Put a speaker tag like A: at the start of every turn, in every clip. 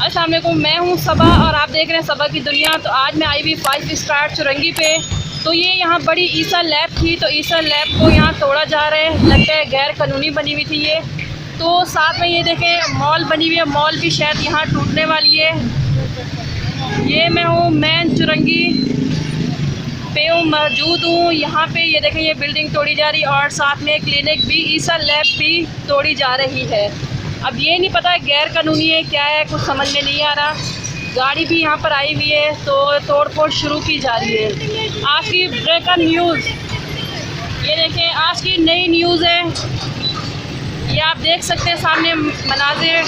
A: अस्सलाम वालेकुम, मैं हूँ सबा और आप देख रहे हैं सबा की दुनिया। तो आज मैं आई हुई 5 स्टार चुरंगी पे। तो ये यहाँ बड़ी ईसा लैब थी, तो ईसा लैब को यहाँ तोड़ा जा रहा है। लगता है गैर कानूनी बनी हुई थी ये। तो साथ में ये देखें मॉल बनी हुई है, मॉल भी शायद यहाँ टूटने वाली है। ये मैं हूँ मेन चुरंगी पे मौजूद हूँ। यहाँ पे ये देखें ये बिल्डिंग तोड़ी जा रही है और साथ में क्लिनिक भी, ईसा लैब भी तोड़ी जा रही है। अब ये नहीं पता गैर कानूनी है क्या है, कुछ समझ में नहीं आ रहा। गाड़ी भी यहाँ पर आई हुई है, तो तोड़ फोड़ शुरू की जा रही है। आज की ब्रेकर न्यूज़, ये देखें आज की नई न्यूज़ है। ये आप देख सकते हैं सामने मनाजिर।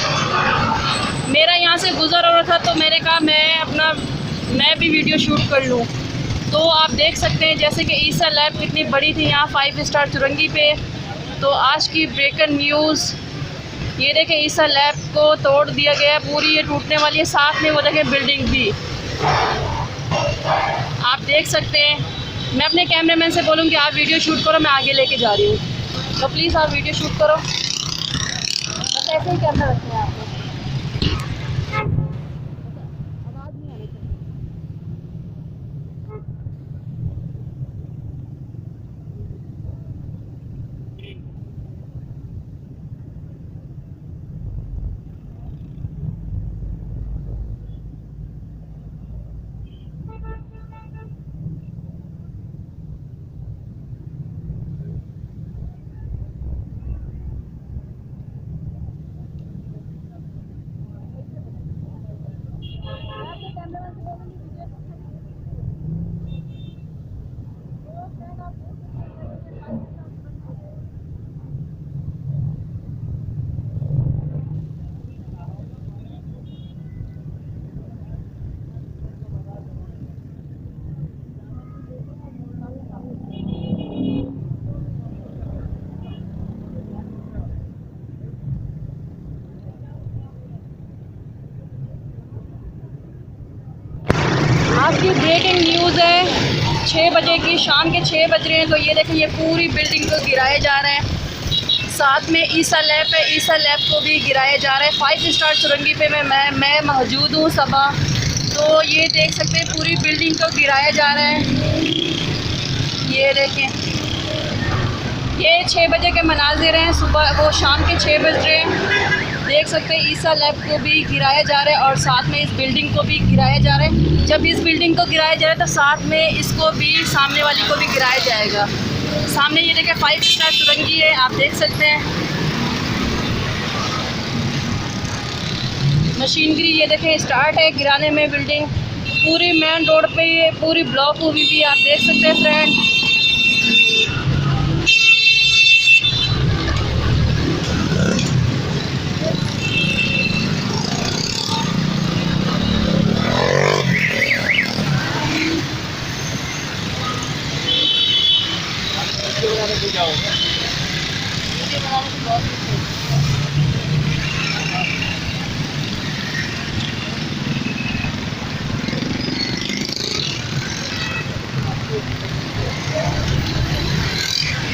A: मेरा यहाँ से गुजर हो रहा था तो मैंने कहा मैं भी वीडियो शूट कर लूँ। तो आप देख सकते हैं जैसे कि ईसा लैब कितनी बड़ी थी यहाँ 5 स्टार चुरंगी पे। तो आज की ब्रेकर न्यूज़, ये देखें ईसा लैब को तोड़ दिया गया है, पूरी ये टूटने वाली है। साथ में वो देखें बिल्डिंग भी आप देख सकते हैं। मैं अपने कैमरामैन से बोलूँगी आप वीडियो शूट करो, मैं आगे लेके जा रही हूँ। तो प्लीज़ आप वीडियो शूट करो, बस ऐसे ही कैमरा रखते हैं आपको। आज की ब्रेकिंग न्यूज़ है 6 बजे की, शाम के 6 बज रहे हैं। तो ये देखें ये पूरी बिल्डिंग को गिराया जा रहा है। साथ में ईसा लैब है, ईसा लैब को भी गिराया जा रहा है। 5 स्टार चुरंगी पे मैं मौजूद हूँ सबा। तो ये देख सकते हैं पूरी बिल्डिंग को गिराया जा रहा है। ये देखें ये 6 बजे के मनाजिर हैं, सुबह वो शाम के 6 बज रहे हैं। देख सकते हैं ईसा लैब को भी गिराया जा रहा है और साथ में इस बिल्डिंग को भी गिराया जा रहा है। जब इस बिल्डिंग को गिराया जा रहा है तो साथ में इसको भी, सामने वाली को भी गिराया जाएगा। सामने ये देखें 5 स्टार चुरंगी है, आप देख सकते हैं। मशीनरी ये देखें स्टार्ट है गिराने में। बिल्डिंग पूरी मेन रोड पे ये पूरी ब्लॉक हुई भी आप देख सकते हैं फ्रेंड।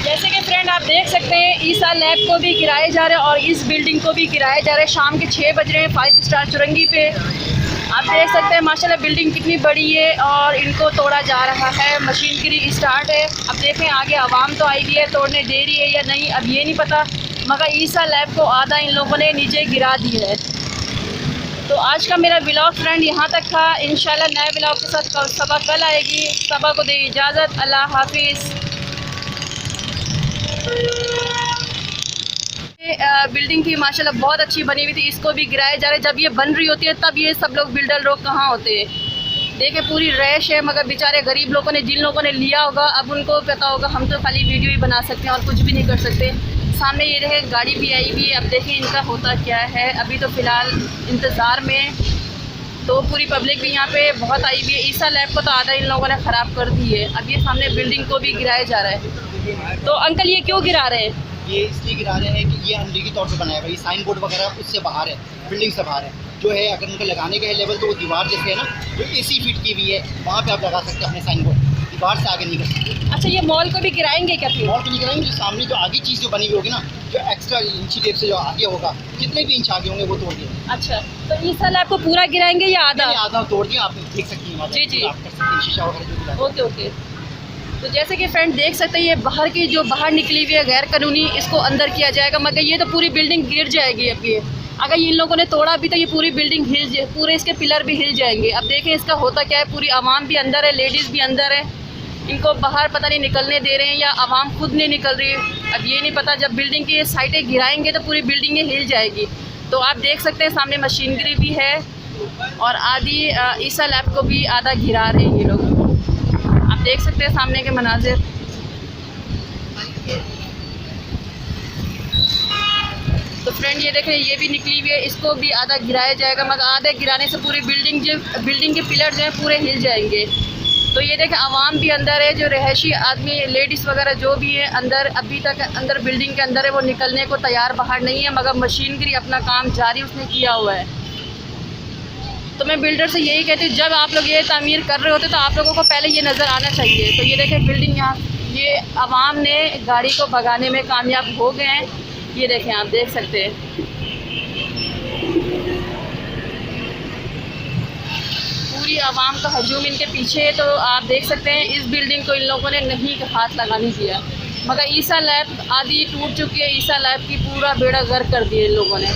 A: जैसे कि फ्रेंड आप देख सकते हैं ईसा लैब को भी गिराया जा रहा है और इस बिल्डिंग को भी गिराया जा रहा है। शाम के 6 बज रहे हैं 5 स्टार चुरंगी पे। आप देख सकते हैं माशाल्लाह बिल्डिंग कितनी बड़ी है और इनको तोड़ा जा रहा है। मशीनरी स्टार्ट है। अब देखें आगे आवाम तो आई हुई है, तोड़ने दे रही है या नहीं अब ये नहीं पता, मगर ईसा लैब को आधा इन लोगों ने नीचे गिरा दी है। तो आज का मेरा व्लॉग फ्रेंड यहाँ तक था। इंशाल्लाह नए व्लॉग के साथ सबा कल आएगी। सबा को दे इजाज़त, अल्लाह हाफिज़। बिल्डिंग थी माशाल्लाह बहुत अच्छी बनी हुई थी, इसको भी गिराया जा रहा है। जब ये बन रही होती है तब ये सब लोग बिल्डर लोग कहाँ होते हैं। देखे पूरी रैश है, मगर बेचारे गरीब लोगों ने, जिन लोगों ने लिया होगा अब उनको पता होगा। हम तो खाली वीडियो ही बना सकते हैं और कुछ भी नहीं कर सकते। सामने ये देखें गाड़ी भी आई हुई है, अब देखें इनका होता क्या है। अभी तो फ़िलहाल इंतज़ार में। तो पूरी पब्लिक भी यहाँ पे बहुत आई हुई है। ईसा लैब को तो आधा इन लोगों ने ख़राब कर दी है। अब ये सामने बिल्डिंग को भी गिराया जा रहा है। तो अंकल ये क्यों गिरा रहे हैं?
B: ये इसलिए गिरा रहे हैं कि ये अनलीगली तौर पे बनाया हुआ है। ये साइन बोर्ड वगैरह उससे बाहर है, बिल्डिंग से बाहर है। जो है अगर उनका लगाने का है लेवल तो वो दीवार जैसे है ना, जो AC फिट की हुई है वहाँ पे आप लगा सकते हैं अपने साइन बोर्ड। दीवार से आगे नहीं कर सकते।
A: अच्छा, ये मॉल को भी गिराएंगे क्या फिर?
B: और तो नहीं कराएंगे, जो सामने जो आगे चीज़ जो बनी हुई होगी ना, जो एक्स्ट्रा इंची टेप से जो आगे होगा, जितने भी इंच आगे होंगे वो तोड़ दिए।
A: अच्छा, तो ईसा लैब को पूरा गिराएंगे या आधा?
B: नहीं, आधा तोड़ दिया, आप देख सकती हैं वहाँ पे।
A: जी, जी।
B: आप कर सकते हैं शीशा वगैरह जो भी लगा।
A: Okay okay. तो जैसे कि फ्रेंड देख सकते हैं, ये बाहर की जो बाहर निकली हुई है गैर कानूनी, इसको अंदर किया जाएगा, मगर ये तो पूरी बिल्डिंग गिर जाएगी। अब ये अगर इन लोगों ने तोड़ा भी तो ये पूरी बिल्डिंग पूरे इसके पिलर भी हिल जाएंगे। अब देखें इसका होता क्या है, पूरी आवाम भी अंदर है, लेडीज़ भी अंदर है, इनको बाहर पता नहीं निकलने दे रहे हैं या आवाम खुद नहीं निकल रही है। अब ये नहीं पता, जब बिल्डिंग की साइडें गिराएंगे तो पूरी बिल्डिंगें हिल जाएगी। तो आप देख सकते हैं सामने मशीनरी भी है और आधी ईसा लैब को भी आधा गिरा रहे हैं ये लोग। आप देख सकते हैं सामने के मनाजिर। तो फ्रेंड ये देखें, ये भी निकली हुई है, इसको भी आधा गिराया जाएगा, मगर आधे गिराने से पूरी बिल्डिंग के पिलर जो है पूरे हिल जाएंगे। तो ये देखें आवाम भी अंदर है, जो रहायशी आदमी लेडीज़ वगैरह जो भी है अंदर, अभी तक अंदर बिल्डिंग के अंदर है, वो निकलने को तैयार बाहर नहीं है, मगर मशीनरी अपना काम जारी उसने किया हुआ है। तो मैं बिल्डर से यही कहती हूँ, जब आप लोग ये तामीर कर रहे होते तो आप लोगों को पहले ये नज़र आना चाहिए। तो ये देखें बिल्डिंग, यहाँ ये आवाम ने गाड़ी को भगाने में कामयाब हो गए हैं। ये देखें, आप देख सकते हैं पूरी आवाम का हजूम इनके पीछे है। तो आप देख सकते हैं इस बिल्डिंग को इन लोगों ने नहीं हाथ लगाने दिया, मगर ईसा लैब आधी टूट चुकी है, ईसा लैब की पूरा बेड़ा गर्क कर दिया इन लोगों ने।